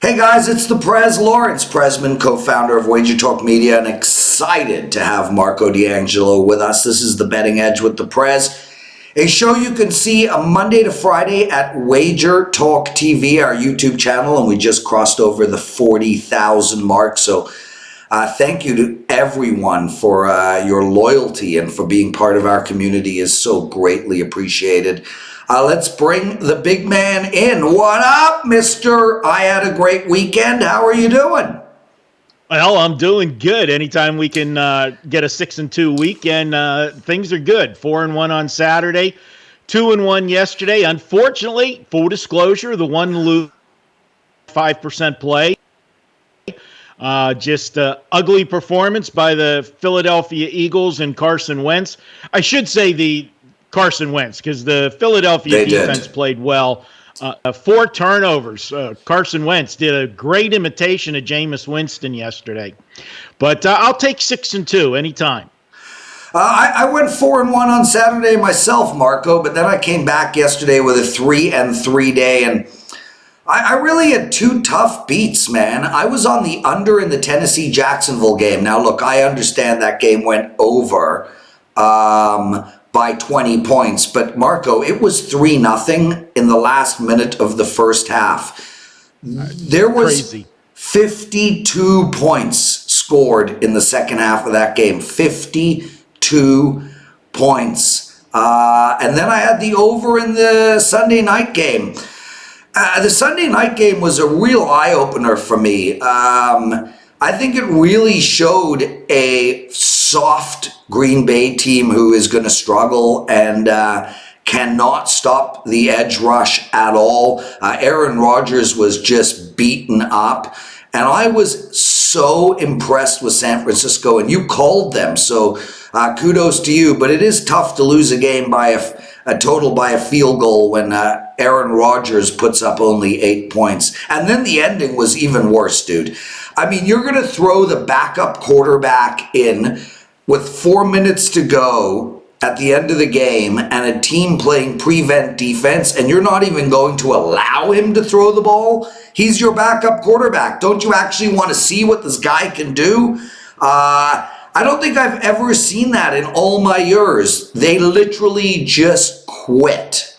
Hey guys, it's the Prez, Lawrence Presman, co-founder of WagerTalk Media, and excited to have Marco D'Angelo with us. This is the Betting Edge with the Prez, a show you can see Monday to Friday at WagerTalk TV, our YouTube channel, and we just crossed over the 40,000 mark. So thank you to everyone for your loyalty and for being part of our community is so greatly appreciated. Let's bring the big man in. What up, mister? I had a great weekend. How are you doing? Well, I'm doing good. Anytime we can get a 6-2 weekend, things are good. 4-1 on Saturday, 2-1 yesterday. Unfortunately, full disclosure, the one lose 5% play. Just ugly performance by the Philadelphia Eagles and Carson Wentz. I should say the Carson Wentz, because the Philadelphia defense played well. 4 turnovers. Carson Wentz did a great imitation of Jameis Winston yesterday. But I'll take 6-2 anytime. I went 4-1 on Saturday myself, Marco, but then I came back yesterday with a 3-3 day, and I really had 2 tough beats, man. I was on the under in the Tennessee-Jacksonville game. Now, look, I understand that game went over by 20 points. But, Marco, it was 3-0 in the last minute of the first half. There was crazy. 52 points scored in the second half of that game. 52 points. And then I had the over in the Sunday night game. The Sunday night game was a real eye-opener for me. I think it really showed a soft Green Bay team who is going to struggle and cannot stop the edge rush at all. Aaron Rodgers was just beaten up. And I was so impressed with San Francisco, and you called them, so kudos to you. But it is tough to lose a game by a total by a field goal when Aaron Rodgers puts up only 8 points. And then the ending was even worse, dude. I mean, you're going to throw the backup quarterback in with 4 minutes to go at the end of the game and a team playing prevent defense, and you're not even going to allow him to throw the ball? He's your backup quarterback. Don't you actually want to see what this guy can do? I don't think I've ever seen that in all my years. They literally just quit.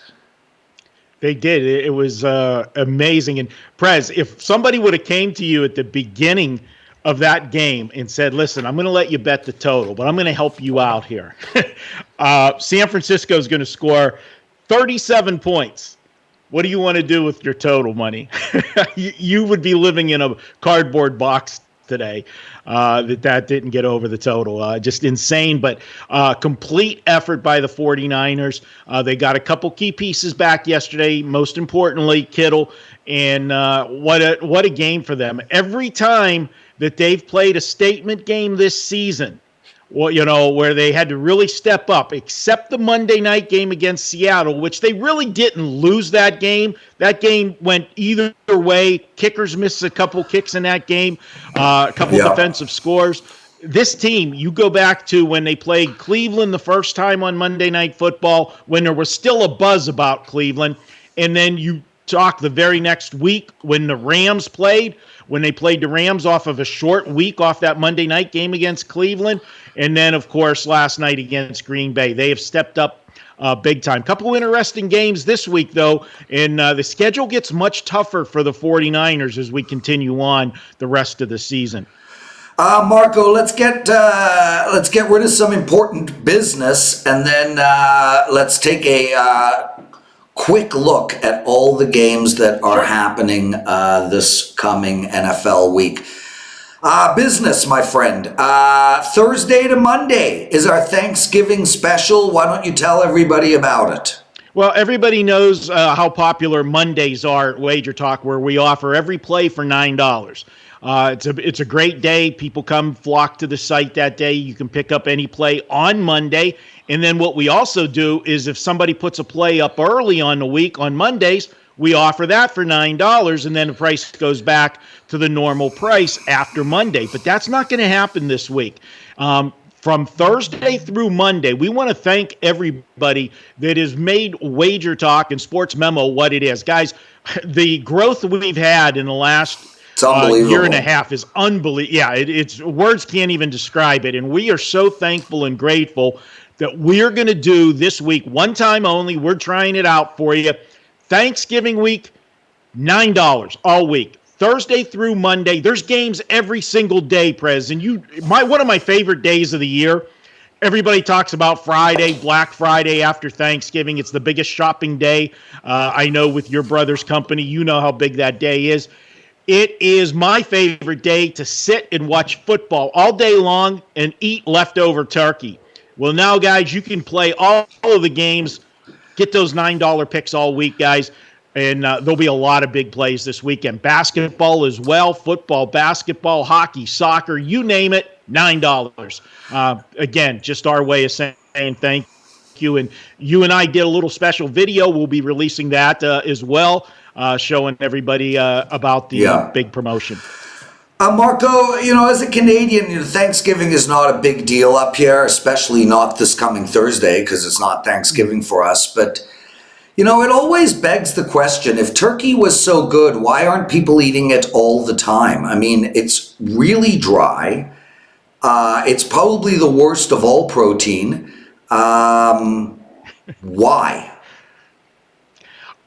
They did. It was amazing. And Prez, if somebody would have came to you at the beginning of that game and said, listen, I'm going to let you bet the total, but I'm going to help you out here. San Francisco is going to score 37 points. What do you want to do with your total money? You would be living in a cardboard box today that didn't get over the total. Just insane, but complete effort by the 49ers. They got a couple key pieces back yesterday, most importantly, Kittle, and what a game for them. Every time that they've played a statement game this season, well, you know, where they had to really step up, except the Monday night game against Seattle, which they really didn't lose that game. That game went either way. Kickers missed a couple kicks in that game, a couple defensive scores. This team, you go back to when they played Cleveland the first time on Monday Night Football, when there was still a buzz about Cleveland, and then you talk the very next week when the Rams played, when they played the Rams off of a short week off that Monday night game against Cleveland. And then, of course, last night against Green Bay. They have stepped up big time. Couple interesting games this week, though, and the schedule gets much tougher for the 49ers as we continue on the rest of the season. Marco, let's get rid of some important business, and then let's take a quick look at all the games that are happening this coming NFL week. Business, my friend. Thursday to Monday is our Thanksgiving special. Why don't you tell everybody about it? Well, everybody knows how popular Mondays are at Wager Talk, where we offer every play for $9. It's a great day. People flock to the site that day. You can pick up any play on Monday. And then what we also do is if somebody puts a play up early on the week on Mondays, we offer that for $9, and then the price goes back to the normal price after Monday. But that's not going to happen this week. from Thursday through Monday. We want to thank everybody that has made WagerTalk and Sportsmemo what it is. Guys, the growth we've had in the last It's unbelievable. year and a half is unbelievable. Yeah, it's words can't even describe it. And we are so thankful and grateful that we're going to do this week, one time only. We're trying it out for you. Thanksgiving week, $9 all week. Thursday through Monday. There's games every single day, Prez. And one of my favorite days of the year. Everybody talks about Friday, Black Friday after Thanksgiving. It's the biggest shopping day. I know with your brother's company, you know how big that day is. It is my favorite day to sit and watch football all day long and eat leftover turkey. Well, now, guys, you can play all of the games. Get those $9 picks all week, guys. And there'll be a lot of big plays this weekend. Basketball as well, football, basketball, hockey, soccer, you name it, $9. Again, just our way of saying thank you. And you and I did a little special video. We'll be releasing that as well, showing everybody about the big promotion. Marco, as a Canadian, Thanksgiving is not a big deal up here, especially not this coming Thursday because it's not Thanksgiving for us. But it always begs the question, if turkey was so good, why aren't people eating it all the time? I mean, it's really dry. It's probably the worst of all protein. Why?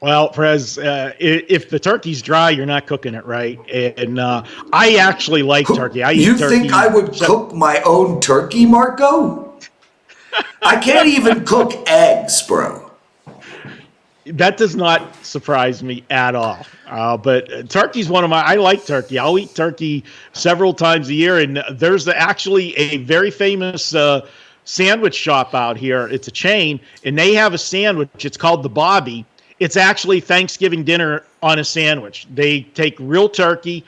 Well, Prez, if the turkey's dry, you're not cooking it right. And I actually like turkey. You think I would cook my own turkey, Marco? I can't even cook eggs, bro. That does not surprise me at all. But turkey's I like turkey. I'll eat turkey several times a year. And there's actually a very famous sandwich shop out here. It's a chain, and they have a sandwich. It's called the Bobby. It's actually Thanksgiving dinner on a sandwich. They take real turkey.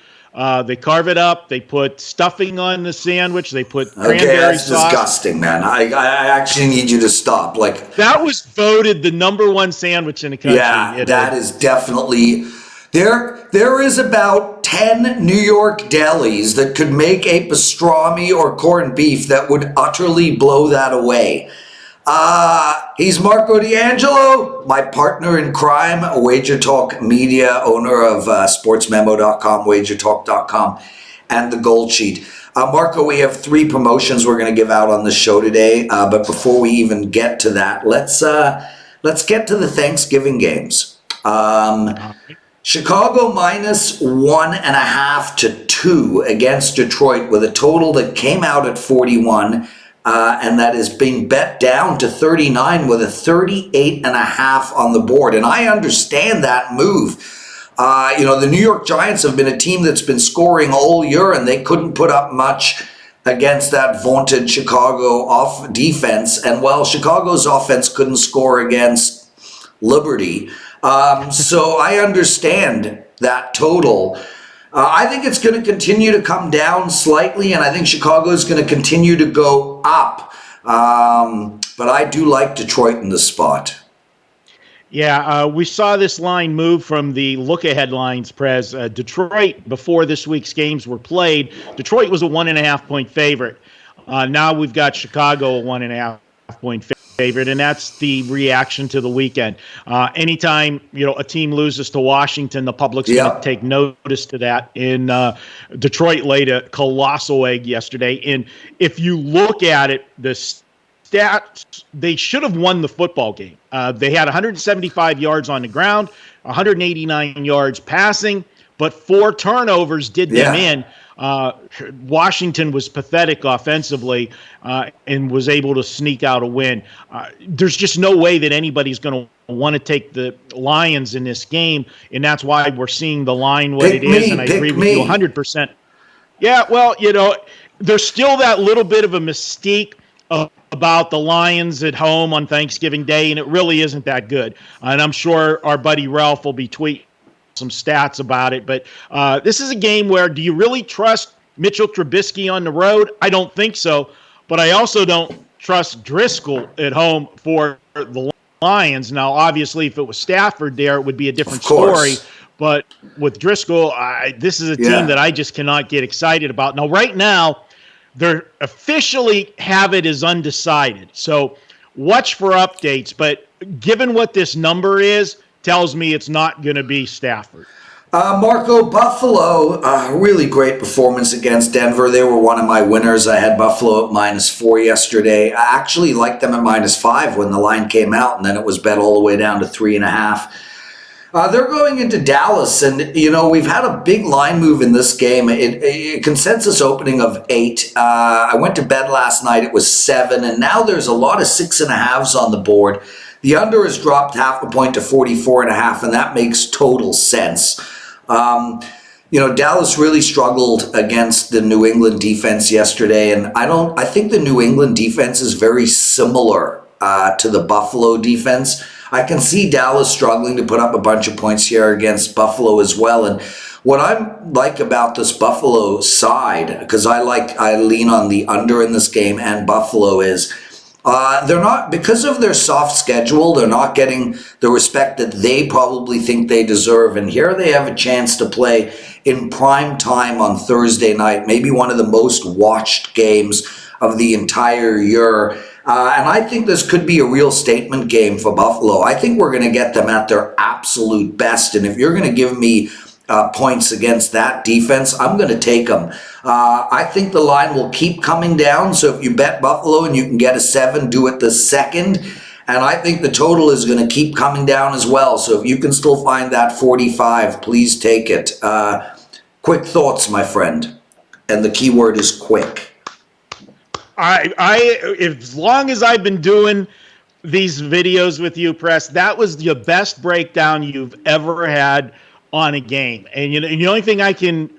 They carve it up. They put stuffing on the sandwich. They put cranberry sauce. That's disgusting, man. I actually need you to stop. That was voted the #1 sandwich in the country. Yeah, that is definitely there is about 10 New York delis that could make a pastrami or corned beef that would utterly blow that away. He's Marco D'Angelo, my partner in crime, WagerTalk Media, owner of sportsmemo.com, wagertalk.com, and the Gold Sheet. Marco, we have 3 promotions we're going to give out on the show today. But before we even get to that, let's get to the Thanksgiving games. Chicago minus 1.5 to 2 against Detroit with a total that came out at 41. And that is being bet down to 39 with a 38.5 on the board. And I understand that move. The New York Giants have been a team that's been scoring all year, and they couldn't put up much against that vaunted Chicago defense. And Chicago's offense couldn't score against Liberty. So I understand that total. I think it's going to continue to come down slightly, and I think Chicago is going to continue to go up. But I do like Detroit in the spot. Yeah, we saw this line move from the look-ahead lines, Prez. Detroit, before this week's games were played, Detroit was a 1.5-point favorite. Now we've got Chicago a 1.5-point favorite, and that's the reaction to the weekend. Anytime a team loses to Washington, the public's going to take notice to that. In Detroit laid a colossal egg yesterday, and if you look at it, the stats, they should have won the football game. They had 175 yards on the ground, 189 yards passing, but 4 turnovers did them in. Washington was pathetic offensively and was able to sneak out a win. There's just no way that anybody's going to want to take the Lions in this game, and that's why we're seeing the line what it is, and I agree with you 100%. Yeah, there's still that little bit of a mystique about the Lions at home on Thanksgiving Day, and it really isn't that good. And I'm sure our buddy Ralph will be tweeting some stats about it, but this is a game where, do you really trust Mitchell Trubisky on the road? I don't think so, but I also don't trust Driscoll at home for the Lions. Now, obviously, if it was Stafford there, it would be a different story, but with Driscoll, this is a team that I just cannot get excited about. Now, right now, They're officially have it as undecided. So watch for updates. But given what this number is, tells me it's not going to be Stafford. Marco, Buffalo, really great performance against Denver. They were one of my winners. I had Buffalo at -4 yesterday. I actually liked them at -5 when the line came out, and then it was bet all the way down to 3.5. They're going into Dallas, and, we've had a big line move in this game. A consensus opening of 8. I went to bed last night. It was 7, and now there's a lot of 6.5s on the board. The under has dropped half a point to 44.5, and that makes total sense. Dallas really struggled against the New England defense yesterday, and I think the New England defense is very similar to the Buffalo defense. I can see Dallas struggling to put up a bunch of points here against Buffalo as well. And what I like about this Buffalo side, because I lean on the under in this game and Buffalo, is they're not, because of their soft schedule, they're not getting the respect that they probably think they deserve. And here they have a chance to play in prime time on Thursday night, maybe one of the most watched games of the entire year. And I think this could be a real statement game for Buffalo. I think we're going to get them at their absolute best. And if you're going to give me points against that defense, I'm going to take them. I think the line will keep coming down. So if you bet Buffalo and you can get a 7, do it the second. And I think the total is going to keep coming down as well. So if you can still find that 45, please take it. Quick thoughts, my friend. And the key word is quick. As long as I've been doing these videos with you, Press, that was the best breakdown you've ever had on a game. And the only thing I can,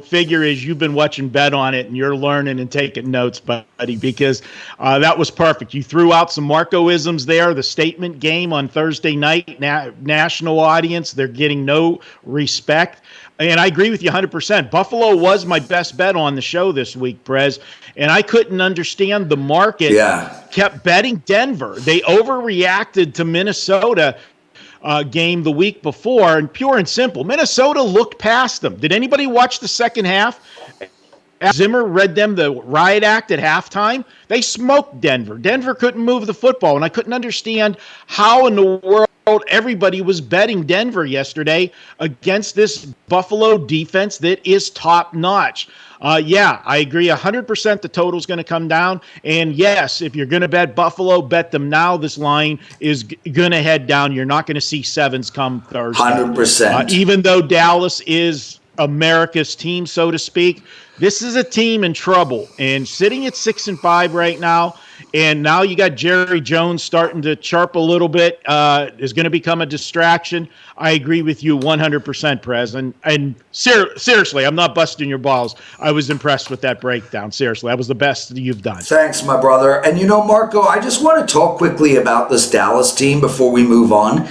figure is you've been watching Bet on it and you're learning and taking notes, buddy, because that was perfect. You threw out some Marco-isms there. The statement game on Thursday night, national audience, they're getting no respect. And I agree with you 100%. Buffalo was my best bet on the show this week, Prez. And I couldn't understand the market. Kept betting Denver. They overreacted to Minnesota game the week before. And pure and simple, Minnesota looked past them. Did anybody watch the second half? Zimmer read them the riot act at halftime. They smoked Denver. Denver couldn't move the football. And I couldn't understand how in the world everybody was betting Denver yesterday against this Buffalo defense that is top notch. I agree 100% the total's going to come down. And yes, if you're going to bet Buffalo, bet them now. This line is going to head down. You're not going to see 7s come Thursday. 100%. Even though Dallas is America's team, so to speak, this is a team in trouble. And sitting at 6-5 right now, and now you got Jerry Jones starting to chirp a little bit, is going to become a distraction. I agree with you 100%, Prez. And seriously, I'm not busting your balls. I was impressed with that breakdown. Seriously, that was the best you've done. Thanks, my brother. And Marco, I just want to talk quickly about this Dallas team before we move on.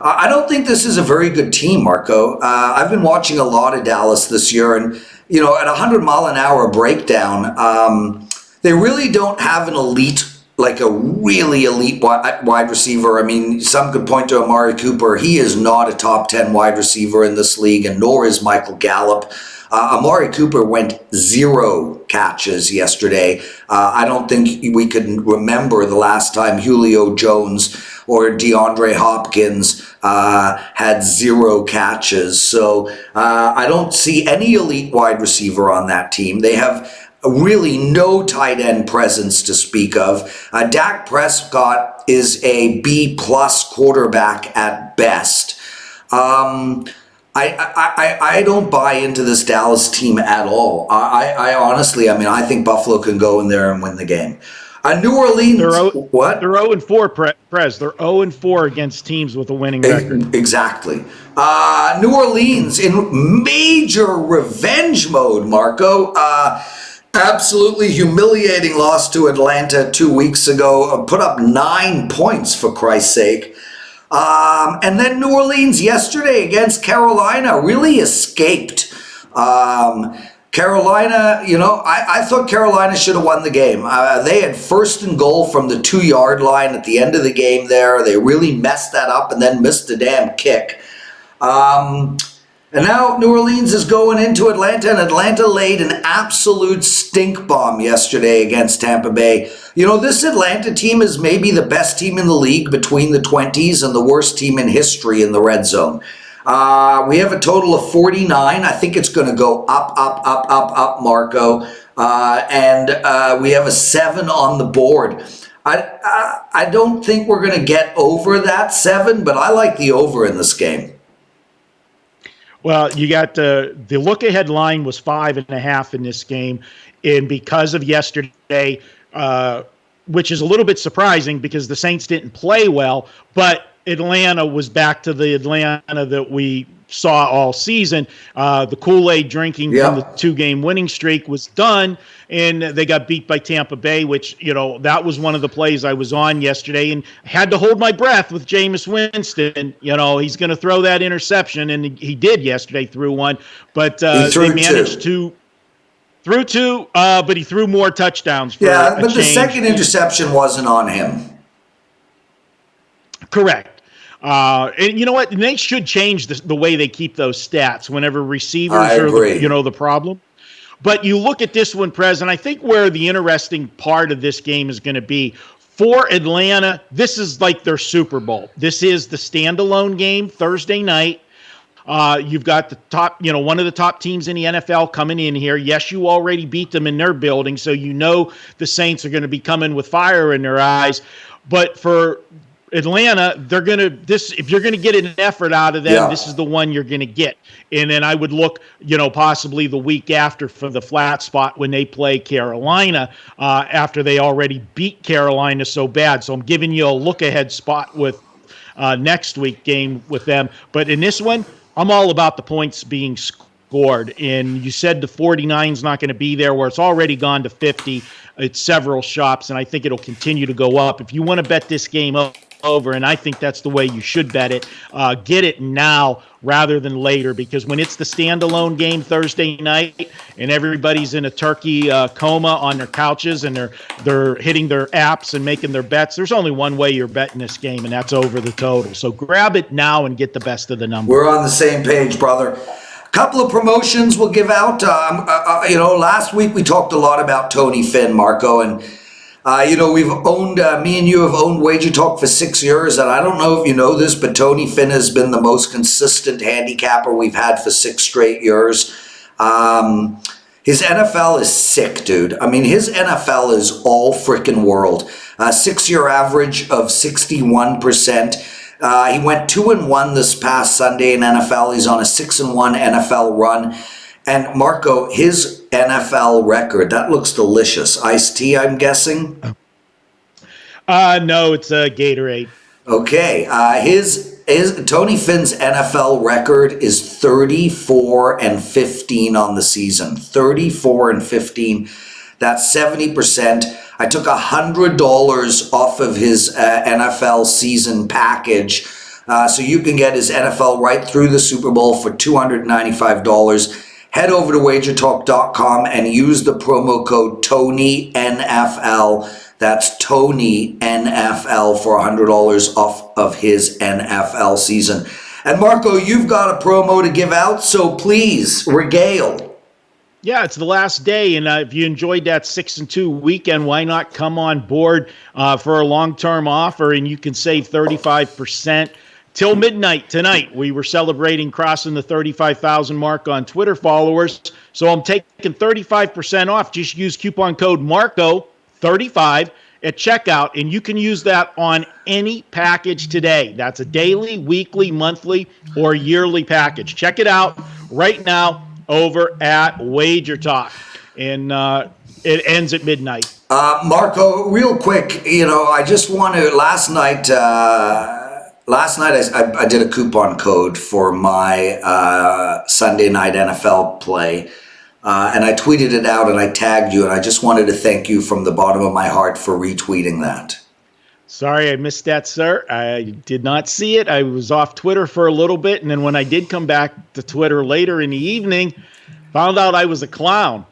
I don't think this is a very good team, Marco. I've been watching a lot of Dallas this year, and, at 100-mile-an-hour breakdown, they really don't have an elite, like a really elite wide receiver. I mean, some could point to Amari Cooper. He is not a top 10 wide receiver in this league, and nor is Michael Gallup. Amari Cooper went 0 catches yesterday. I don't think we can remember the last time Julio Jones or DeAndre Hopkins had 0 catches. So I don't see any elite wide receiver on that team. They have really no tight end presence to speak of. Dak Prescott is a B+ quarterback at best. I don't buy into this Dallas team at all. I honestly, I think Buffalo can go in there and win the game. New Orleans, what? They're 0-4, Prez. They're 0-4 against teams with a winning record. Exactly. New Orleans in major revenge mode, Marco. Absolutely humiliating loss to Atlanta 2 weeks ago. Put up 9 points, for Christ's sake. And then New Orleans yesterday against Carolina really escaped. Carolina, I thought Carolina should have won the game. They had 1st and goal from the 2-yard line at the end of the game there. They really messed that up and then missed the damn kick. And now New Orleans is going into Atlanta, and Atlanta laid an absolute stink bomb yesterday against Tampa Bay. You know, this Atlanta team is maybe the best team in the league between the 20s and the worst team in history in the red zone. We have a total of 49. I think it's going to go up, Marco. And we have a 7 on the board. I don't think we're going to get over that 7, but I like the over in this game. Well, you got the look-ahead line was 5.5 in this game, and because of yesterday, which is a little bit surprising because the Saints didn't play well, but Atlanta was back to the Atlanta that we saw all season. The Kool-Aid drinking from the 2-game winning streak was done, and they got beat by Tampa Bay, which, you know, that was one of the plays I was on yesterday and had to hold my breath with Jameis Winston. You know, he's going to throw that interception, and he did yesterday, threw one, but they managed to threw 2, but he threw more touchdowns for but the second interception wasn't on him. Correct. And you know what? They should change the way they keep those stats whenever receivers are the problem. But you look at this one, Prez, and I think where the interesting part of this game is going to be for Atlanta, this is like their Super Bowl. This is the standalone game Thursday night. You've got the top, one of the top teams in the NFL coming in here. Yes, you already beat them in their building, so you know the Saints are going to be coming with fire in their eyes. But for Atlanta, if you're going to get an effort out of them, this is the one you're going to get. And then I would look, possibly the week after for the flat spot when they play Carolina, after they already beat Carolina so bad. So I'm giving you a look-ahead spot with next week game with them. But in this one, I'm all about the points being scored. And you said the 49 is not going to be there, where it's already gone to 50. It's several shops, and I think it'll continue to go up. If you want to bet this game over, and I think that's the way you should bet it, get it now rather than later, because when it's the standalone game Thursday night and everybody's in a turkey coma on their couches and they're hitting their apps and making their bets, there's only one way you're betting this game, and that's over the total. So grab it now and get the best of the number. We're on the same page, brother. A couple of promotions we'll give out. Last week we talked a lot about Tony Finn, Marco, and we've owned, me and you have owned WagerTalk for 6 years, and I don't know if you know this, but Tony Finn has been the most consistent handicapper we've had for 6 straight years. His NFL is sick, dude. I mean, his NFL is all freaking world. 6-year average of 61%. He went 2-1 this past Sunday in NFL. He's on a 6-1 NFL run. And Marco, his NFL record, that looks delicious. Iced tea, I'm guessing? No, it's a Gatorade. Okay. His Tony Finn's NFL record is 34-15 on the season. 34-15. That's 70%. I took $100 off of his NFL season package. So you can get his NFL right through the Super Bowl for $295. Head over to WagerTalk.com and use the promo code TonyNFL. That's TonyNFL for $100 off of his NFL season. And Marco, you've got a promo to give out, so please regale. Yeah, it's the last day, and if you enjoyed that 6-2 weekend, why not come on board for a long-term offer, and you can save 35%. Till midnight tonight, we were celebrating crossing the 35,000 mark on Twitter followers. So I'm taking 35% off. Just use coupon code MARCO35 at checkout, and you can use that on any package today. That's a daily, weekly, monthly, or yearly package. Check it out right now over at WagerTalk. And it ends at midnight. Marco, real quick, I just want to, last night I did a coupon code for my Sunday night NFL play, and I tweeted it out and I tagged you, and I just wanted to thank you from the bottom of my heart for retweeting that. Sorry, I missed that, sir. I did not see it. I was off Twitter for a little bit, and then when I did come back to Twitter later in the evening, found out I was a clown.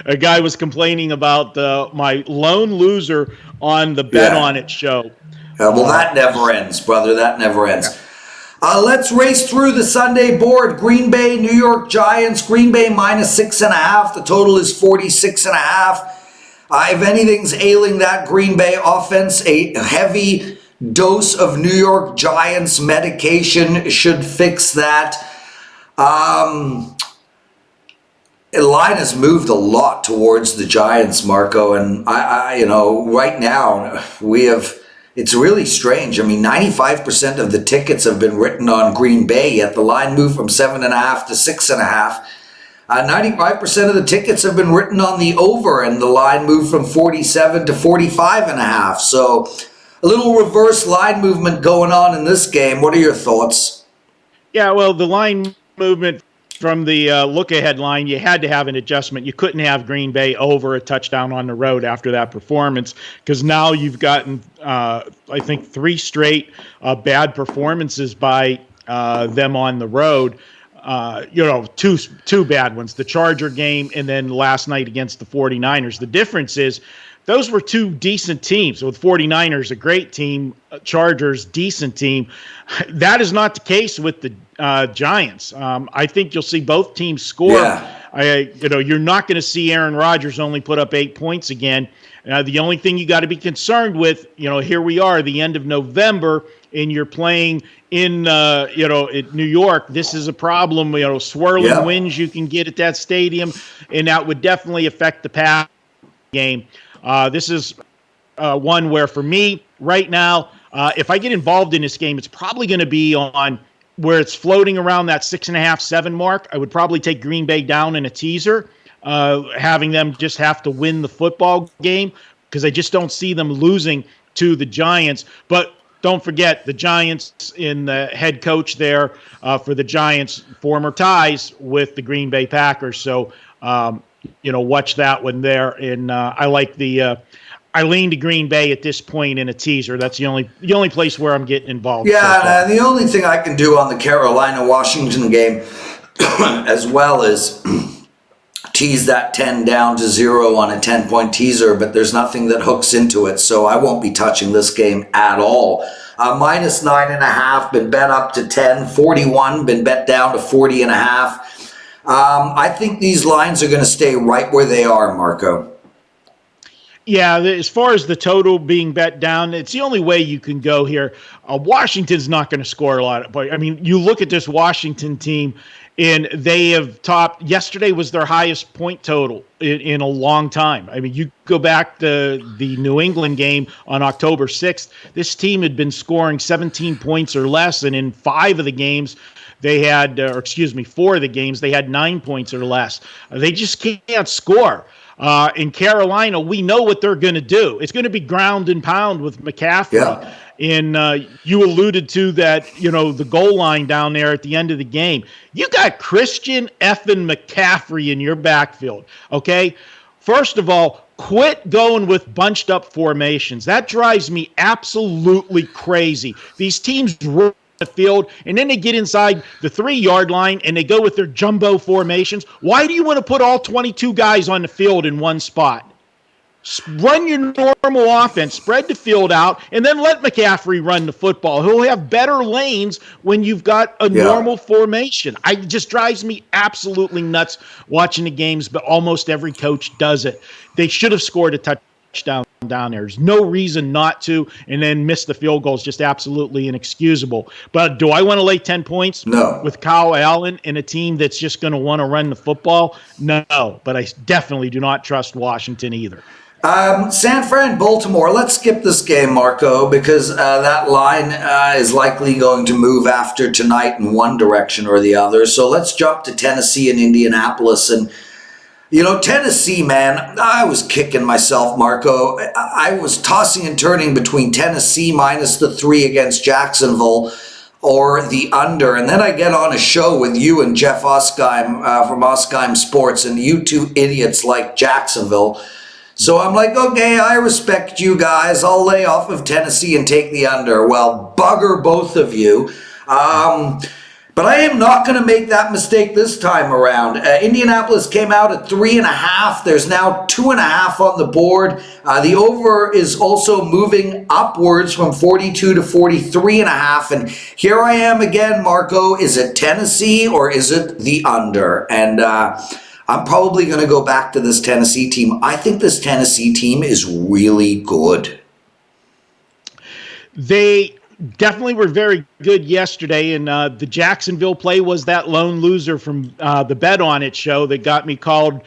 A guy was complaining about my lone loser on the Bet On It show. Well, that never ends, brother. That never ends. Let's race through the Sunday board. Green Bay, New York Giants. Green Bay minus 6.5. The total is 46.5. If anything's ailing that Green Bay offense, a heavy dose of New York Giants medication should fix that. The line has moved a lot towards the Giants, Marco, and right now it's really strange. I mean, 95% of the tickets have been written on Green Bay, yet the line moved from 7.5 to 6.5. 95% of the tickets have been written on the over, and the line moved from 47 to 45.5. So a little reverse line movement going on in this game. What are your thoughts? Yeah, well, the line movement from the look-ahead line, you had to have an adjustment. You couldn't have Green Bay over a touchdown on the road after that performance, because now you've gotten, I think, 3 straight bad performances by them on the road. Two bad ones, the Charger game and then last night against the 49ers. The difference is those were 2 decent teams. With 49ers, a great team, Chargers, decent team. That is not the case with the Giants. I think you'll see both teams score. Yeah. You're not going to see Aaron Rodgers only put up 8 points again. The only thing you got to be concerned with, here we are, the end of November, and you're playing in, in New York. This is a problem. Swirling winds you can get at that stadium, and that would definitely affect the pass game. This is one where, for me, right now, if I get involved in this game, it's probably going to be on where it's floating around that 6.5, 7 mark. I would probably take Green Bay down in a teaser, having them just have to win the football game, because I just don't see them losing to the Giants. But don't forget, the Giants in the head coach there for the Giants, former ties with the Green Bay Packers. So, watch that one there. And I like I lean to Green Bay at this point in a teaser. That's the only place where I'm getting involved. Yeah, and the only thing I can do on the Carolina-Washington game as well is tease that 10 down to 0 on a 10-point teaser, but there's nothing that hooks into it, so I won't be touching this game at all. Minus 9.5, been bet up to 10, 41, been bet down to 40.5. I think these lines are going to stay right where they are, Marco. Yeah, as far as the total being bet down, it's the only way you can go here. Washington's not going to score a lot. But, I mean, you look at this Washington team, and they have topped – yesterday was their highest point total in a long time. I mean, you go back to the New England game on October 6th, this team had been scoring 17 points or less, and in 5 of the games – they had, 4 of the games, they had 9 points or less. They just can't score. In Carolina, we know what they're going to do. It's going to be ground and pound with McCaffrey. Yeah. And you alluded to that, the goal line down there at the end of the game. You got Christian effing McCaffrey in your backfield, okay? First of all, quit going with bunched up formations. That drives me absolutely crazy. These teams run the field, and then they get inside the 3-yard line and they go with their jumbo formations. Why do you want to put all 22 guys on the field in one spot? Run your normal offense, spread the field out, and then let McCaffrey run the football. He'll have better lanes when you've got a normal formation. It just drives me absolutely nuts watching the games, but almost every coach does it. They should have scored a touchdown down there. There's no reason not to, and then miss the field goal is just absolutely inexcusable. But do I want to lay 10 points with Kyle Allen and a team that's just going to want to run the football? No, but I definitely do not trust Washington either. San Fran, Baltimore. Let's skip this game, Marco, because that line is likely going to move after tonight in one direction or the other. So let's jump to Tennessee and Indianapolis. And Tennessee, man, I was kicking myself, Marco. I was tossing and turning between Tennessee minus the 3 against Jacksonville or the under. And then I get on a show with you and Jeff Oskheim from Oskheim Sports, and you two idiots like Jacksonville. So I'm like, okay, I respect you guys. I'll lay off of Tennessee and take the under. Well, bugger both of you. But I am not going to make that mistake this time around. Indianapolis came out at 3.5. There's now 2.5 on the board. The over is also moving upwards from 42 to 43.5. And here I am again, Marco. Is it Tennessee or is it the under? And I'm probably going to go back to this Tennessee team. I think this Tennessee team is really good. They definitely were very good yesterday, and the Jacksonville play was that lone loser from the Bet On It show that got me called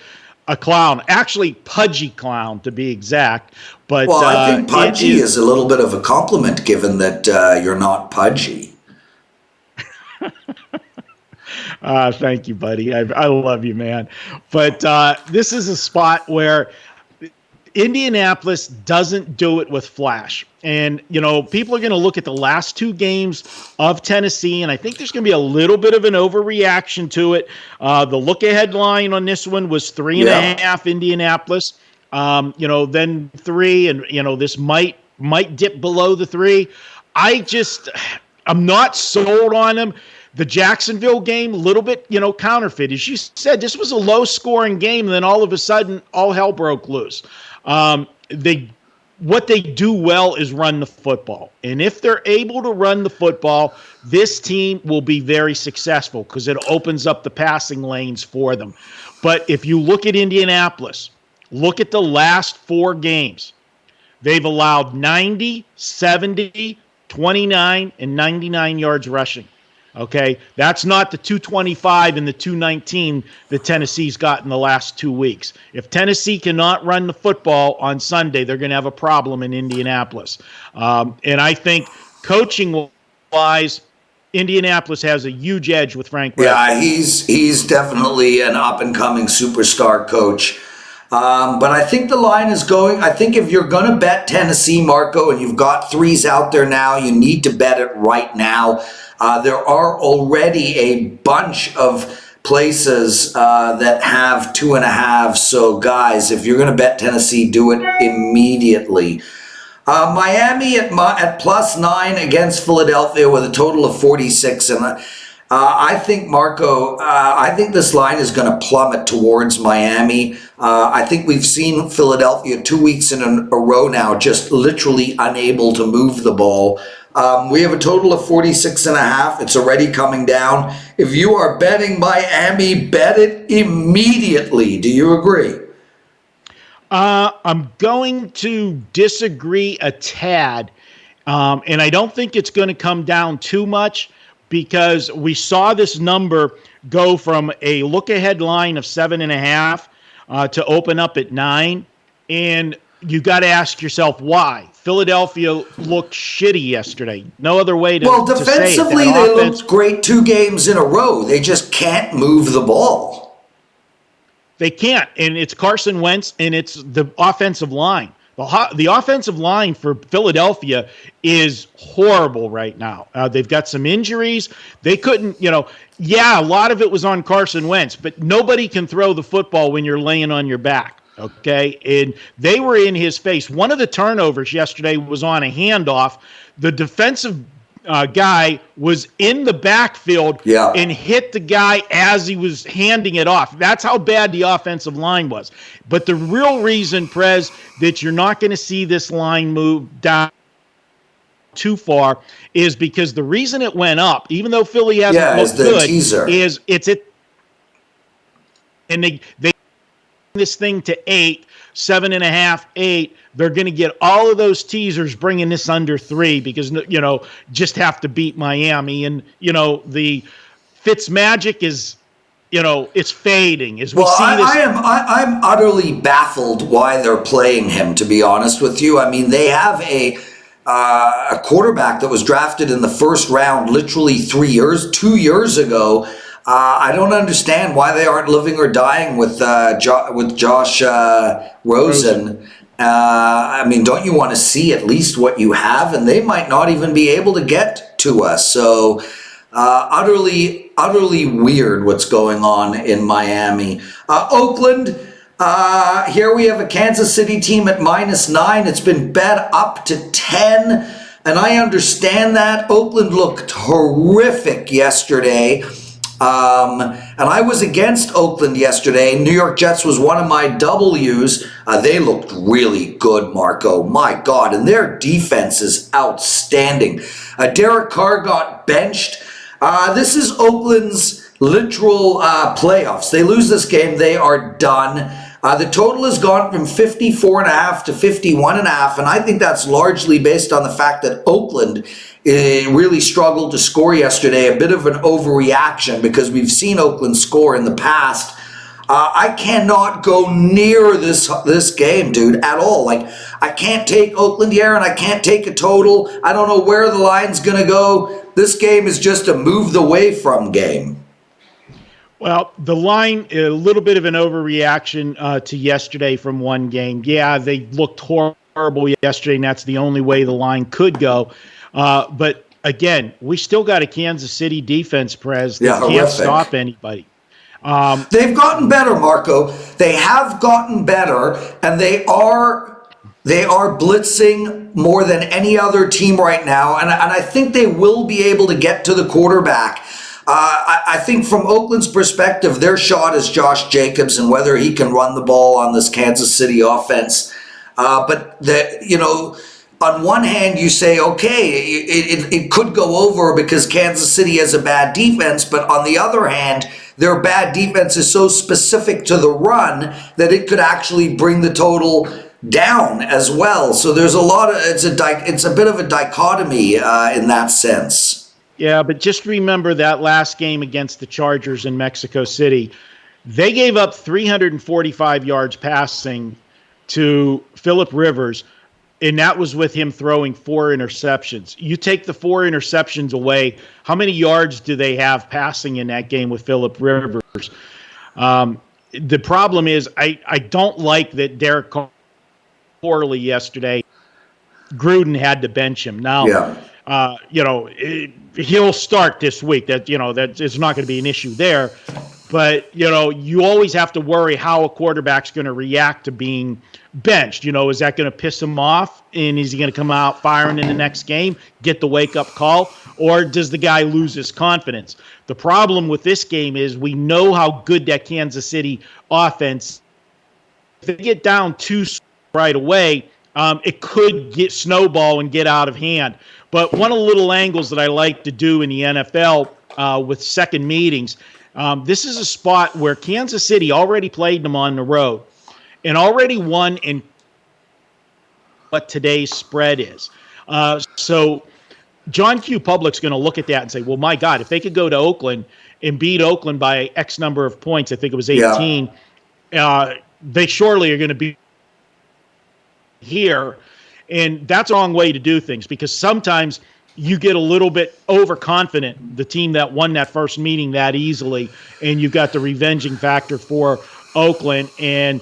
a clown. Actually, pudgy clown to be exact. But well, I think pudgy is a little bit of a compliment given that you're not pudgy. Thank you, buddy. I love you, man. But this is a spot where Indianapolis doesn't do it with flash. And, people are going to look at the last two games of Tennessee, and I think there's going to be a little bit of an overreaction to it. The look-ahead line on this one was 3.5 Indianapolis. Then 3, and, this might dip below the 3. I'm not sold on them. The Jacksonville game, a little bit, counterfeit. As you said, this was a low-scoring game, and then all of a sudden, all hell broke loose. What they do well is run the football. And if they're able to run the football, this team will be very successful because it opens up the passing lanes for them. But if you look at Indianapolis, look at the last 4 games. They've allowed 90, 70, 29, and 99 yards rushing. Okay, that's not the 225 and the 219 that Tennessee's got in the last 2 weeks. If Tennessee cannot run the football on Sunday, they're going to have a problem in Indianapolis. And I think coaching-wise, Indianapolis has a huge edge with Frank Reich. Yeah, he's definitely an up-and-coming superstar coach. But I think the line is going, I think if you're going to bet Tennessee, Marco, and you've got 3s out there now, you need to bet it right now. There are already a bunch of places that have 2.5. So, guys, if you're going to bet Tennessee, do it immediately. Miami at +9 against Philadelphia with a total of 46. And I think, Marco, I think this line is going to plummet towards Miami. I think we've seen Philadelphia 2 weeks in a row now just literally unable to move the ball. We have a total of 46.5. It's already coming down. If you are betting Miami, bet it immediately. Do you agree? I'm going to disagree a tad, and I don't think it's going to come down too much because we saw this number go from a look-ahead line of 7.5 to open up at 9, and you got to ask yourself why. Philadelphia looked shitty yesterday. No other way to Well, defensively, to say it. they looked great 2 games in a row. They just can't move the ball. They can't, and it's Carson Wentz, and it's the offensive line. The offensive line for Philadelphia is horrible right now. They've got some injuries. They couldn't, a lot of it was on Carson Wentz, but nobody can throw the football when you're laying on your back. Okay, and they were in his face. One of the turnovers yesterday was on a handoff. The defensive guy was in the backfield and hit the guy as he was handing it off. That's how bad the offensive line was. But the real reason, Prez, that you're not going to see this line move down too far is because the reason it went up, even though Philly hasn't looked good, is it's it. And they this thing to 8, 7.5, 8. They're going to get all of those teasers bringing this under 3 because, just have to beat Miami. And, the Fitz magic is, it's fading as we see this. I'm utterly baffled why they're playing him, to be honest with you. I mean, they have a quarterback that was drafted in the first round literally 2 years ago. I don't understand why they aren't living or dying with Josh Rosen. I mean, don't you want to see at least what you have? And they might not even be able to get to us. So utterly weird what's going on in Miami. Oakland, here we have a Kansas City team at -9. It's been bet up to 10. and I understand that. Oakland looked horrific yesterday. And I was against Oakland yesterday. New York Jets was one of my W's. They looked really good, Marco. My God. And their defense is outstanding. Derek Carr got benched. This is Oakland's literal playoffs. They lose this game, they are done. The total has gone from 54.5 to 51.5, and I think that's largely based on the fact that Oakland really struggled to score yesterday. A bit of an overreaction because we've seen Oakland score in the past. I cannot go near this game, dude, at all. Like, I can't take Oakland here, and I can't take a total. I don't know where the line's going to go. This game is just a move the way from game. Well, the line, a little bit of an overreaction to yesterday from one game. Yeah, they looked horrible yesterday, and that's the only way the line could go. But again, we still got a Kansas City defense, Prez, that can't stop anybody. They've gotten better, Marco. They have gotten better, and they are blitzing more than any other team right now, and I think they will be able to get to the quarterback. I think from Oakland's perspective, their shot is Josh Jacobs and whether he can run the ball on this Kansas City offense. But on one hand, you say, okay, it could go over because Kansas City has a bad defense. But on the other hand, their bad defense is so specific to the run that it could actually bring the total down as well. So there's it's a bit of a dichotomy in that sense. Yeah, but just remember that last game against the Chargers in Mexico City. They gave up 345 yards passing to Phillip Rivers, and that was with him throwing 4 interceptions. You take the 4 interceptions away, how many yards do they have passing in that game with Phillip Rivers? The problem is I don't like that Derek Carr poorly yesterday. Gruden had to bench him. Now, he'll start this week. That it's not going to be an issue there. But, you always have to worry how a quarterback's going to react to being benched. Is that going to piss him off? And is he going to come out firing in the next game, get the wake-up call? Or does the guy lose his confidence? The problem with this game is we know how good that Kansas City offense, if they get down 2 right away, it could get snowball and get out of hand. But one of the little angles that I like to do in the NFL with second meetings, this is a spot where Kansas City already played them on the road and already won in what today's spread is. So John Q. Public's going to look at that and say, well, my God, if they could go to Oakland and beat Oakland by X number of points, I think it was 18, they surely are going to be here. And that's a wrong way to do things because sometimes you get a little bit overconfident, the team that won that first meeting that easily, and you've got the revenging factor for Oakland. And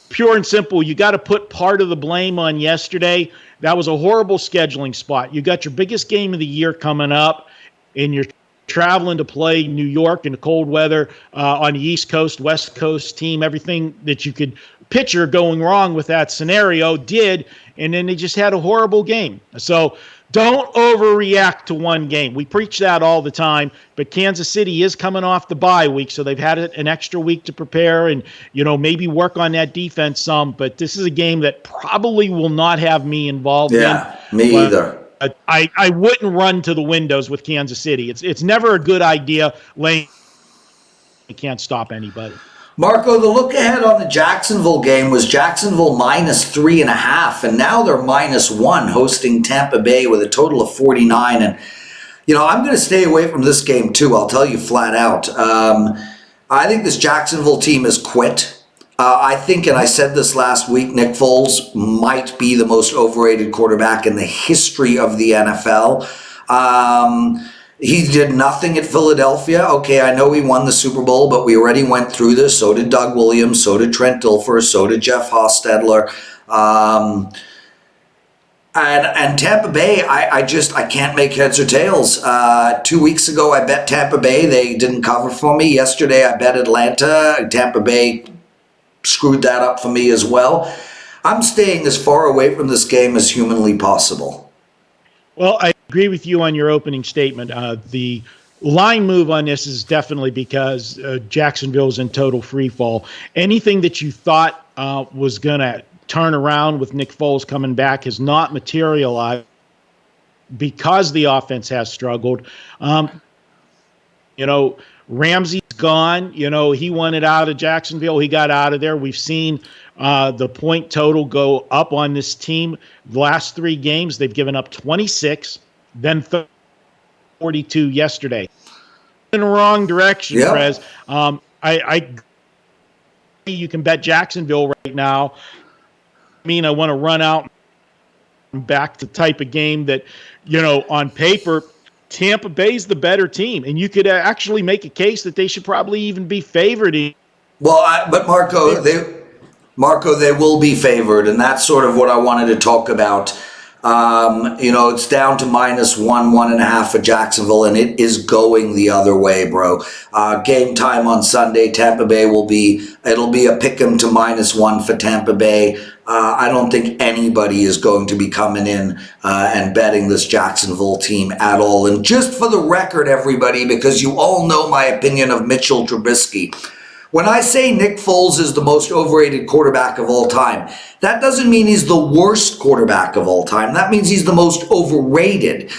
pure and simple, you got to put part of the blame on yesterday. That was a horrible scheduling spot. You got your biggest game of the year coming up, and you're traveling to play New York in the cold weather on the East Coast, West Coast team. Everything that you could picture going wrong with that scenario did, and then they just had a horrible game. So don't overreact to one game. We preach that all the time, but Kansas City is coming off the bye week, so they've had an extra week to prepare and, maybe work on that defense some. But this is a game that probably will not have me involved in. Yeah, me either. I wouldn't run to the windows with Kansas City. It's never a good idea. Lane, you can't stop anybody. Marco, the look ahead on the Jacksonville game was Jacksonville -3.5, and now they're -1 hosting Tampa Bay with a total of 49. And, I'm going to stay away from this game too. I'll tell you flat out. I think this Jacksonville team is quit. I think, and I said this last week, Nick Foles might be the most overrated quarterback in the history of the NFL. He did nothing at Philadelphia. Okay, I know he won the Super Bowl, but we already went through this. So did Doug Williams, so did Trent Dilfer, so did Jeff Hostetler. And Tampa Bay, I can't make heads or tails. 2 weeks ago, I bet Tampa Bay. They didn't cover for me. Yesterday, I bet Atlanta. Tampa Bay screwed that up for me as well. I'm staying as far away from this game as humanly possible. Well, I agree with you on your opening statement. The line move on this is definitely because Jacksonville's in total free fall. Anything that you thought was going to turn around with Nick Foles coming back has not materialized because the offense has struggled. You know, Ramsey's gone. You know, he wanted out of Jacksonville. He got out of there. We've seen the point total go up on this team. The last 3 games, they've given up 26, then 42 yesterday. In the wrong direction, Yep. Prez. I you can bet Jacksonville right now. I want to run out and back to the type of game that, you know, on paper, Tampa Bay's the better team, and you could actually make a case that they should probably even be favored. Well, but Marco, they will be favored, and that's sort of what I wanted to talk about. You know, it's down to -1, 1.5 for Jacksonville, and it is going the other way, bro. Game time on Sunday, it'll be a pick 'em to -1 for Tampa Bay. I don't think anybody is going to be coming in and betting this Jacksonville team at all. And just for the record, everybody, because you all know my opinion of Mitchell Trubisky. When I say Nick Foles is the most overrated quarterback of all time, that doesn't mean he's the worst quarterback of all time. That means he's the most overrated.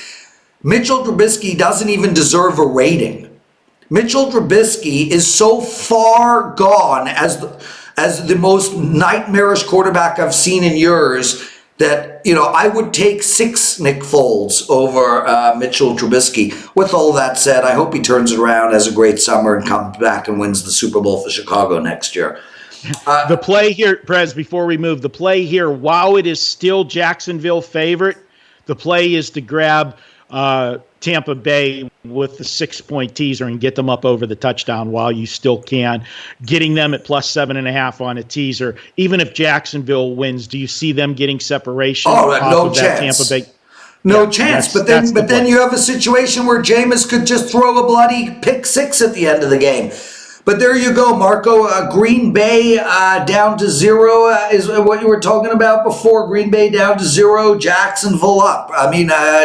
Mitchell Trubisky doesn't even deserve a rating. Mitchell Trubisky is so far gone as the most nightmarish quarterback I've seen in years that, you know, I would take 6 Nick Foles over Mitchell Trubisky. With all that said, I hope he turns it around, has a great summer, and comes back and wins the Super Bowl for Chicago next year. The play here, Prez, before we move, the play here, while it is still Jacksonville favorite, the play is to grab Tampa Bay with the 6-point teaser and get them up over the touchdown while you still can. Getting them at +7.5 on a teaser. Even if Jacksonville wins, do you see them getting separation? No chance. Tampa Bay? No chance. But then you have a situation where Jameis could just throw a bloody pick 6 at the end of the game. But there you go, Marco. Green Bay down to 0 is what you were talking about before. Green Bay down to 0, Jacksonville up.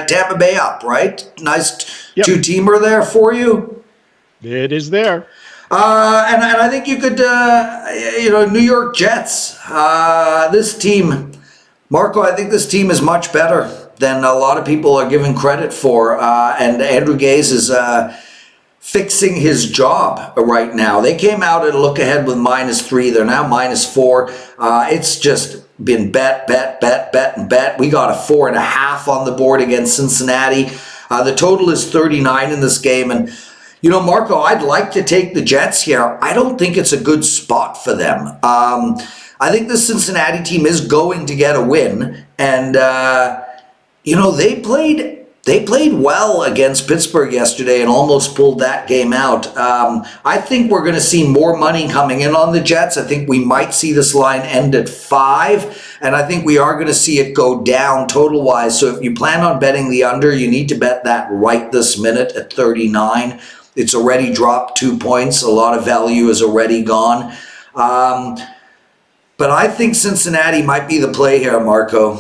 Tampa Bay up, right? Nice two-teamer there for you. It is there. And I think you could, New York Jets. This team, Marco, I think this team is much better than a lot of people are giving credit for. And Andrew Gaze is fixing his job right now. They came out at a look ahead with -3. They're now -4. It's just been bet. We got a 4.5 on the board against Cincinnati. The total is 39 in this game. And, you know, Marco, I'd like to take the Jets here. I don't think it's a good spot for them. I think the Cincinnati team is going to get a win. And, they played well against Pittsburgh yesterday and almost pulled that game out. I think we're going to see more money coming in on the Jets. I think we might see this line end at 5, and I think we are going to see it go down total-wise. So if you plan on betting the under, you need to bet that right this minute at 39. It's already dropped 2 points. A lot of value is already gone. But I think Cincinnati might be the play here, Marco.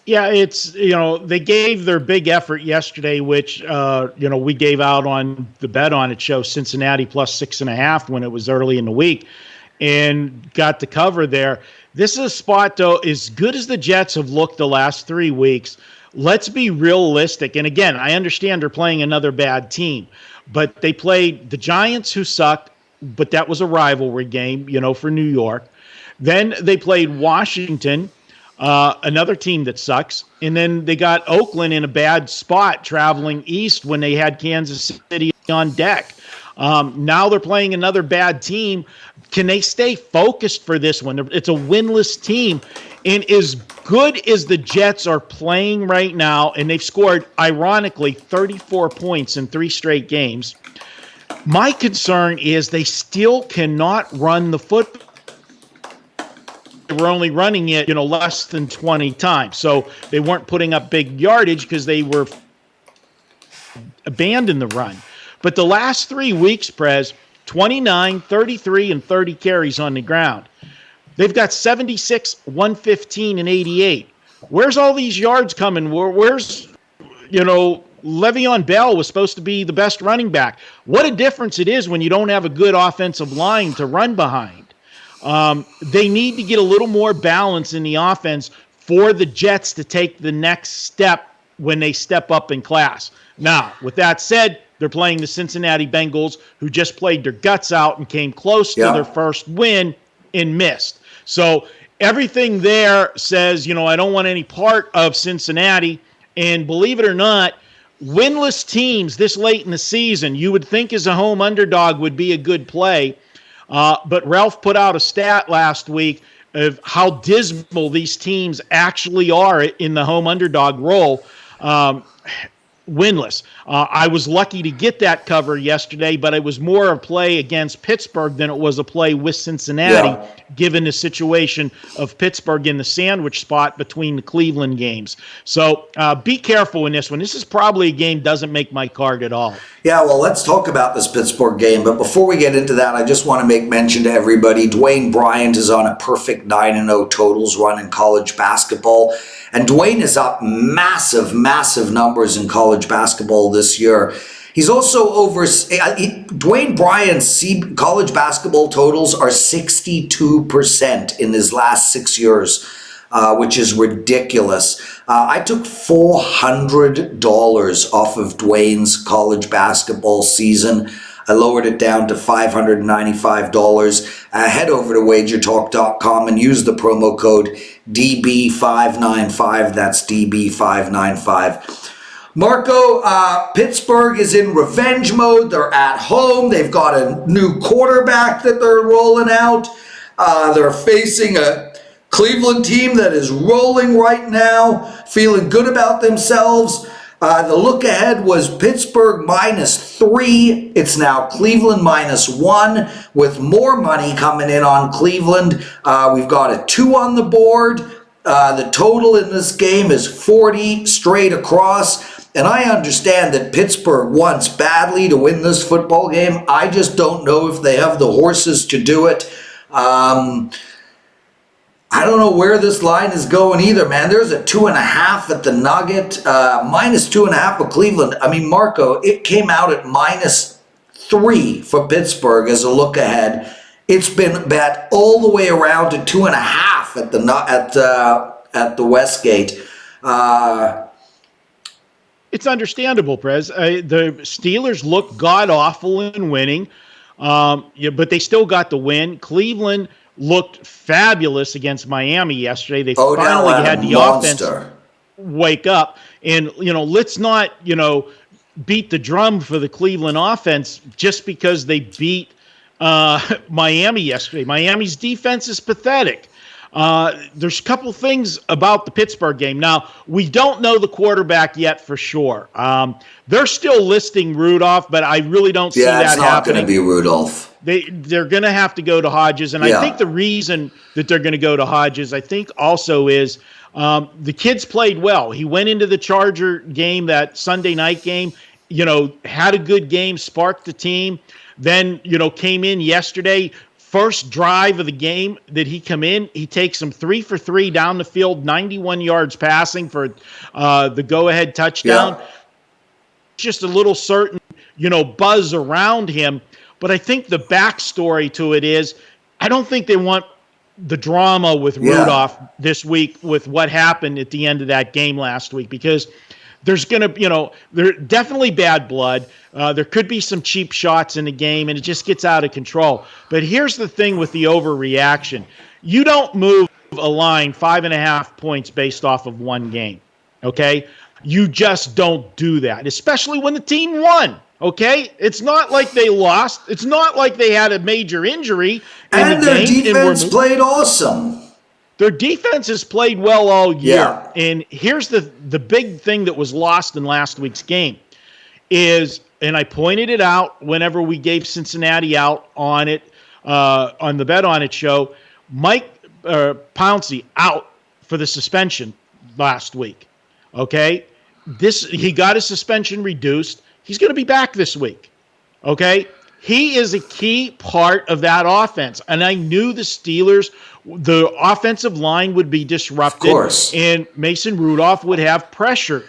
Yeah, it's, they gave their big effort yesterday, which, we gave out on the bet on it show Cincinnati +6.5 when it was early in the week and got the cover there. This is a spot, though, as good as the Jets have looked the last 3 weeks, let's be realistic. And again, I understand they're playing another bad team, but they played the Giants, who sucked, but that was a rivalry game, for New York. Then they played Washington, another team that sucks. And then they got Oakland in a bad spot traveling east when they had Kansas City on deck. Now they're playing another bad team. Can they stay focused for this one? It's a winless team. And as good as the Jets are playing right now, and they've scored, ironically, 34 points in 3 straight games, my concern is they still cannot run the football. We're only running it, less than 20 times. So they weren't putting up big yardage because they were abandoned the run. But the last 3 weeks, Prez, 29, 33, and 30 carries on the ground. They've got 76, 115, and 88. Where's all these yards coming? Where's Le'Veon Bell was supposed to be the best running back. What a difference it is when you don't have a good offensive line to run behind. They need to get a little more balance in the offense for the Jets to take the next step when they step up in class. Now, with that said, they're playing the Cincinnati Bengals, who just played their guts out and came close to their first win and missed. So everything there says, I don't want any part of Cincinnati. And believe it or not, winless teams this late in the season, you would think as a home underdog would be a good play. But Ralph put out a stat last week of how dismal these teams actually are in the home underdog role. Winless. I was lucky to get that cover yesterday, but it was more a play against Pittsburgh than it was a play with Cincinnati, given the situation of Pittsburgh in the sandwich spot between the Cleveland games. So be careful in this one. This is probably a game doesn't make my card at all. Yeah, well, let's talk about this Pittsburgh game. But before we get into that, I just want to make mention to everybody, Dwayne Bryant is on a perfect 9-0 totals run in college basketball. And Dwayne is up massive, massive numbers in college basketball this year. He's also Dwayne Bryant's college basketball totals are 62% in his last 6 years, which is ridiculous. I took $400 off of Dwayne's college basketball season. I lowered it down to $595. Head over to WagerTalk.com and use the promo code DB595. That's DB595. Marco, Pittsburgh is in revenge mode. They're at home. They've got a new quarterback that they're rolling out. They're facing a Cleveland team that is rolling right now, feeling good about themselves. The look ahead was Pittsburgh -3. It's now Cleveland -1 with more money coming in on Cleveland. We've got a 2 on the board. The total in this game is 40 straight across. And I understand that Pittsburgh wants badly to win this football game. I just don't know if they have the horses to do it. I don't know where this line is going either, man. There's a 2.5 at the Nugget, -2.5 with Cleveland. I mean, Marco, it came out at -3 for Pittsburgh as a look ahead. It's been bet all the way around to 2.5 at the Westgate. It's understandable, Prez. The Steelers look god-awful in winning, but they still got the win. Cleveland looked fabulous against Miami yesterday. They finally had the offense wake up. And, let's not, beat the drum for the Cleveland offense just because they beat Miami yesterday. Miami's defense is pathetic. There's a couple things about the Pittsburgh game. Now, we don't know the quarterback yet for sure. They're still listing Rudolph, but I really don't see that happening. Yeah, it's not going to be Rudolph. They're going to have to go to Hodges. And I think the reason that they're going to go to Hodges, I think also is the kid's played well. He went into the Charger game, that Sunday night game, had a good game, sparked the team. Then, came in yesterday. First drive of the game that he come in, he takes him 3 for 3 down the field, 91 yards passing for the go-ahead touchdown. Yeah. Just a little certain, buzz around him. But I think the backstory to it is I don't think they want the drama with Rudolph this week with what happened at the end of that game last week, because there's going to, there's definitely bad blood. There could be some cheap shots in the game, and it just gets out of control. But here's the thing with the overreaction. You don't move a line 5.5 points based off of one game, okay? You just don't do that, especially when the team won, okay? It's not like they lost. It's not like they had a major injury in the game. And their defense played awesome. Their defense has played well all year. Yeah. And here's the big thing that was lost in last week's game is, and I pointed it out whenever we gave Cincinnati out on it, on the Bet On It show, Mike Pouncey out for the suspension last week. Okay? He got his suspension reduced. He's going to be back this week. Okay? He is a key part of that offense. And I knew the Steelers, the offensive line would be disrupted. Of course. And Mason Rudolph would have pressure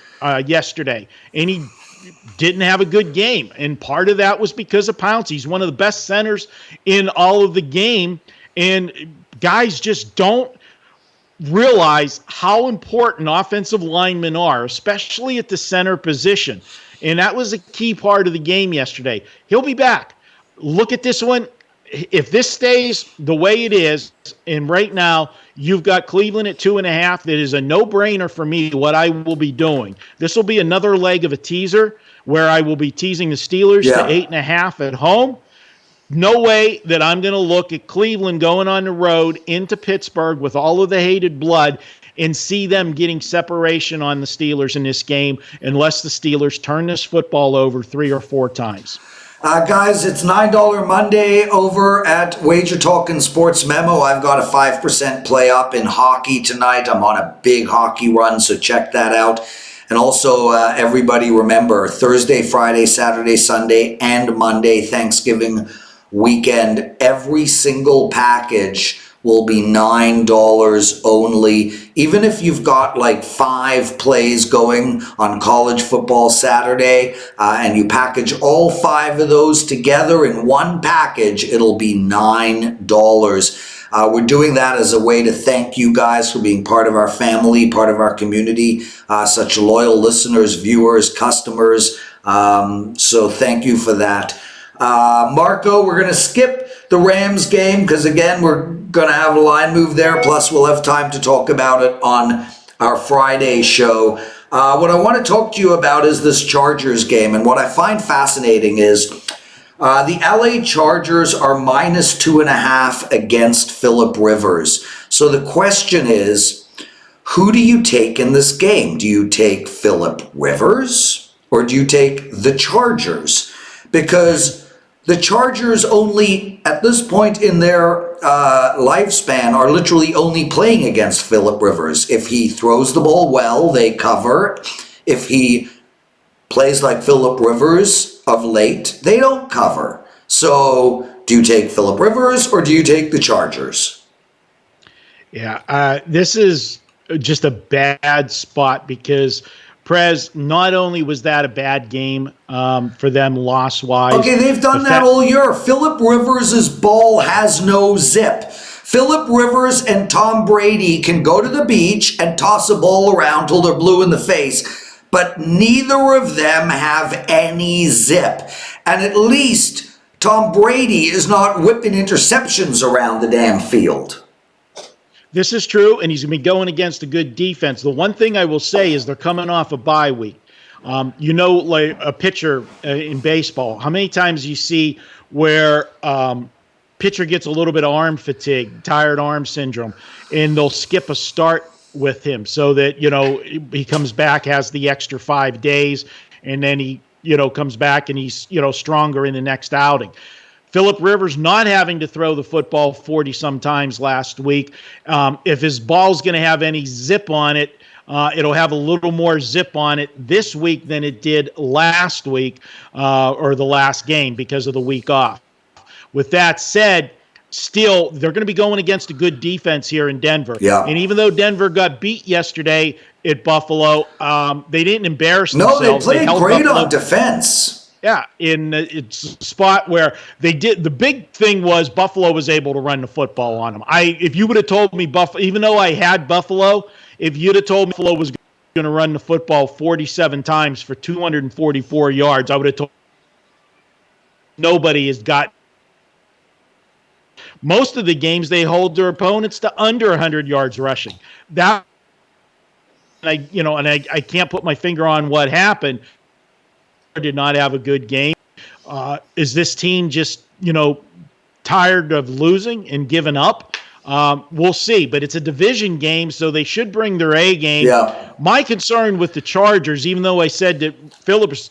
yesterday, and he didn't have a good game. And part of that was because of Pounce. He's one of the best centers in all of the game. And guys just don't realize how important offensive linemen are, especially at the center position. And that was a key part of the game yesterday. He'll be back. Look at this one. If this stays the way it is, and right now you've got Cleveland at 2.5, that is a no-brainer for me what I will be doing. This will be another leg of a teaser where I will be teasing the Steelers to 8.5 at home. No way that I'm going to look at Cleveland going on the road into Pittsburgh with all of the hated blood and see them getting separation on the Steelers in this game unless the Steelers turn this football over 3 or 4 times. Guys, it's $9 Monday over at WagerTalk and Sportsmemo. I've got a 5% play up in hockey tonight. I'm on a big hockey run, so check that out. And also, everybody remember, Thursday, Friday, Saturday, Sunday, and Monday, Thanksgiving weekend, every single package will be $9 only. Even if you've got like 5 plays going on college football Saturday, and you package all 5 of those together in one package, it'll be $9. We're doing that as a way to thank you guys for being part of our family, part of our community, such loyal listeners, viewers, customers. So thank you for that. Marco, we're going to skip the Rams game because, again, we're going to have a line move there. Plus, we'll have time to talk about it on our Friday show. What I want to talk to you about is this Chargers game. And what I find fascinating is the LA Chargers are minus 2.5 against Phillip Rivers. So the question is, who do you take in this game? Do you take Phillip Rivers or do you take the Chargers? Because the Chargers only, at this point in their lifespan, are literally only playing against Phillip Rivers. If he throws the ball well, they cover. If he plays like Phillip Rivers of late, they don't cover. So do you take Phillip Rivers or do you take the Chargers? Yeah, this is just a bad spot because Prez, not only was that a bad game for them loss-wise. Okay, they've done that all year. Phillip Rivers' ball has no zip. Phillip Rivers and Tom Brady can go to the beach and toss a ball around till they're blue in the face, but neither of them have any zip. And at least Tom Brady is not whipping interceptions around the damn field. This is true, and he's going to be going against a good defense. The one thing I will say is they're coming off a bye week. Like a pitcher in baseball, how many times you see where pitcher gets a little bit of arm fatigue, tired arm syndrome, and they'll skip a start with him so that, he comes back, has the extra 5 days, and then he, comes back and he's, stronger in the next outing. Phillip Rivers not having to throw the football 40-some times last week. If his ball's going to have any zip on it, it'll have a little more zip on it this week than it did last week or the last game because of the week off. With that said, still, they're going to be going against a good defense here in Denver. Yeah. And even though Denver got beat yesterday at Buffalo, they didn't embarrass themselves. No, they played great on defense. Yeah, it's a spot where they did. The big thing was Buffalo was able to run the football on them. If you would have told me even though I had Buffalo, if you'd have told me Buffalo was going to run the football 47 times for 244 yards, I would have told nobody has got. Most of the games they hold their opponents to under 100 yards rushing. That I can't put my finger on what happened. Did not have a good game. Is this team just, tired of losing and giving up? We'll see, but it's a division game, so they should bring their A game. Yeah. My concern with the Chargers, even though I said that Phillips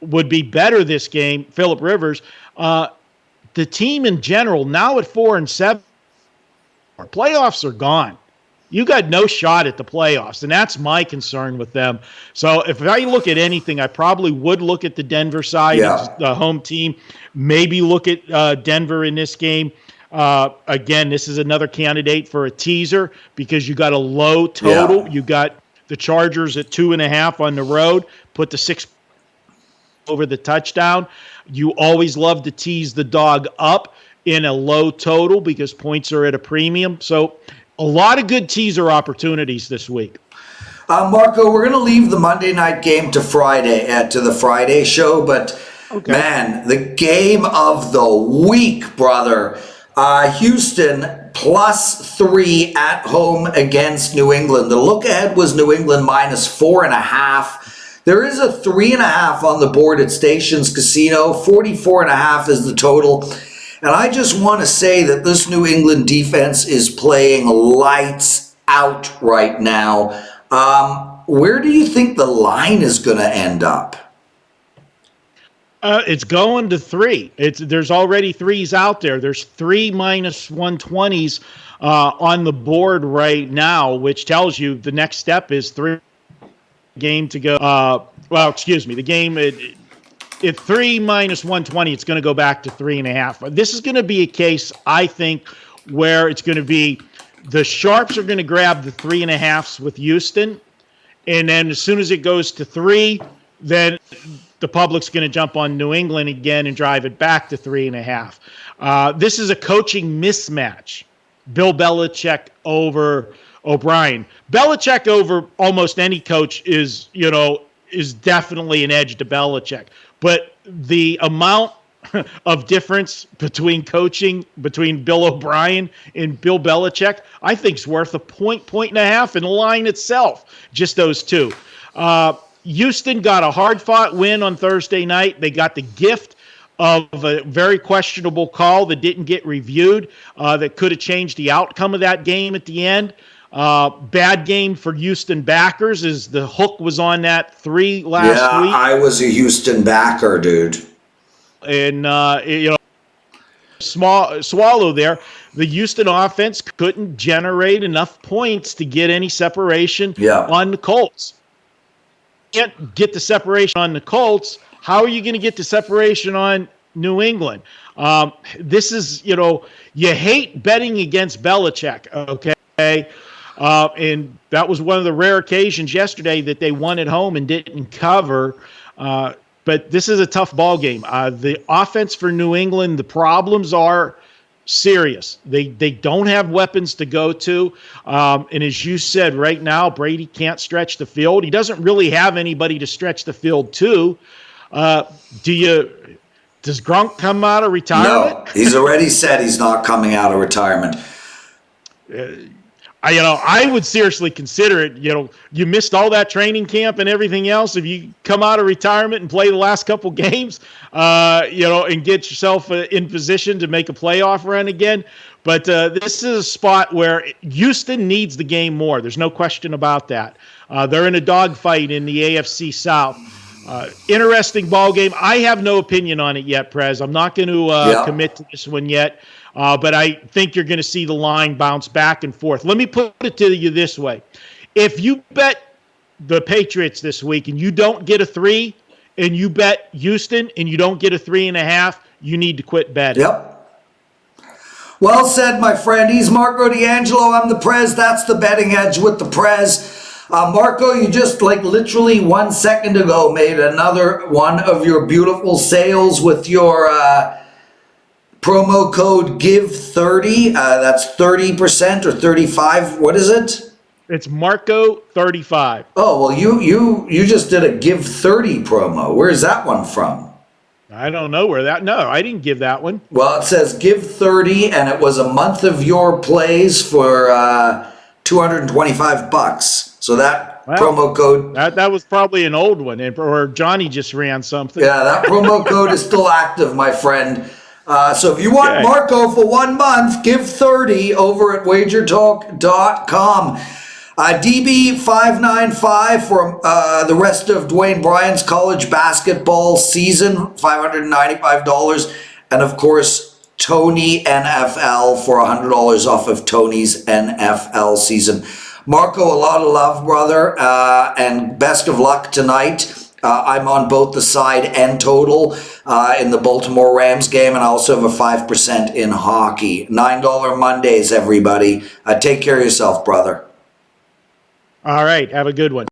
would be better this game, Phillip Rivers, the team in general, now at 4-7, playoffs are gone. You got no shot at the playoffs, and that's my concern with them. So if I look at anything, I probably would look at the Denver side, the home team, maybe look at Denver in this game. Again, this is another candidate for a teaser because you got a low total. You got the Chargers at 2.5 on the road, put the 6 over the touchdown. You always love to tease the dog up in a low total because points are at a premium. So a lot of good teaser opportunities this week. Marco, we're going to leave the Monday night game to Friday, to the Friday show, but Okay. man, the game of the week, brother. Houston +3 at home against New England. The look ahead was New England -4.5. There is a 3.5 on the board at Stations Casino. 44.5 is the total. And I just want to say that this New England defense is playing lights out right now. Where do you think the line is going to end up? It's going to 3. There's already 3s out there. There's 3 -120s on the board right now, which tells you the next step is 3 game to go. The game at 3 -120. It's going to go back to 3.5. This is going to be a case, I think, where it's going to be the sharps are going to grab the 3.5s with Houston, and then as soon as it goes to 3, then the public's going to jump on New England again and drive it back to 3.5. This is a coaching mismatch. Bill Belichick over O'Brien. Belichick over almost any coach is definitely an edge to Belichick. But the amount of difference between coaching between Bill O'Brien and Bill Belichick, I think is worth a point and a half in the line itself. Just those two. Houston got a hard-fought win on Thursday night. They got the gift of a very questionable call that didn't get reviewed that could have changed the outcome of that game at the end. Bad game for Houston backers as the hook was on that 3 last week. Yeah, I was a Houston backer, dude. And, small swallow there. The Houston offense couldn't generate enough points to get any separation on the Colts. Can't get the separation on the Colts. How are you going to get the separation on New England? This is, you hate betting against Belichick, okay? And that was one of the rare occasions yesterday that they won at home and didn't cover. But this is a tough ball game. The offense for New England, the problems are serious. They don't have weapons to go to. And as you said, right now, Brady can't stretch the field. He doesn't really have anybody to stretch the field to. Does Gronk come out of retirement? No, he's already said he's not coming out of retirement. I would seriously consider it. You missed all that training camp and everything else. If you come out of retirement and play the last couple games, and get yourself in position to make a playoff run again. But this is a spot where Houston needs the game more. There's no question about that. They're in a dogfight in the AFC South. Interesting ball game. I have no opinion on it yet, Prez. I'm not going to commit to this one yet. But I think you're going to see the line bounce back and forth. Let me put it to you this way. If you bet the Patriots this week and you don't get a 3, and you bet Houston and you don't get a 3.5, you need to quit betting. Yep. Well said, my friend. He's Marco D'Angelo. I'm the Prez. That's the betting edge with the Prez. Marco, you just literally 1 second ago made another one of your beautiful sales with your promo code GIVE30. That's 30% or 35. What is it? It's Marco35. Oh, well, you just did a GIVE30 promo. Where's that one from? I don't know where that. No, I didn't give that one. Well, it says GIVE30, and it was a month of your plays for $225. So that promo code... That was probably an old one, or Johnny just ran something. Yeah, that promo code is still active, my friend. So if you want Marco for 1 month, give 30 over at WagerTalk.com. DB595 for the rest of Dwayne Bryant's college basketball season, $595. And of course, Tony NFL for $100 off of Tony's NFL season. Marco, a lot of love, brother, and best of luck tonight. I'm on both the side and total in the Baltimore Rams game, and I also have a 5% in hockey. $9 Mondays, everybody. Take care of yourself, brother. All right. Have a good one.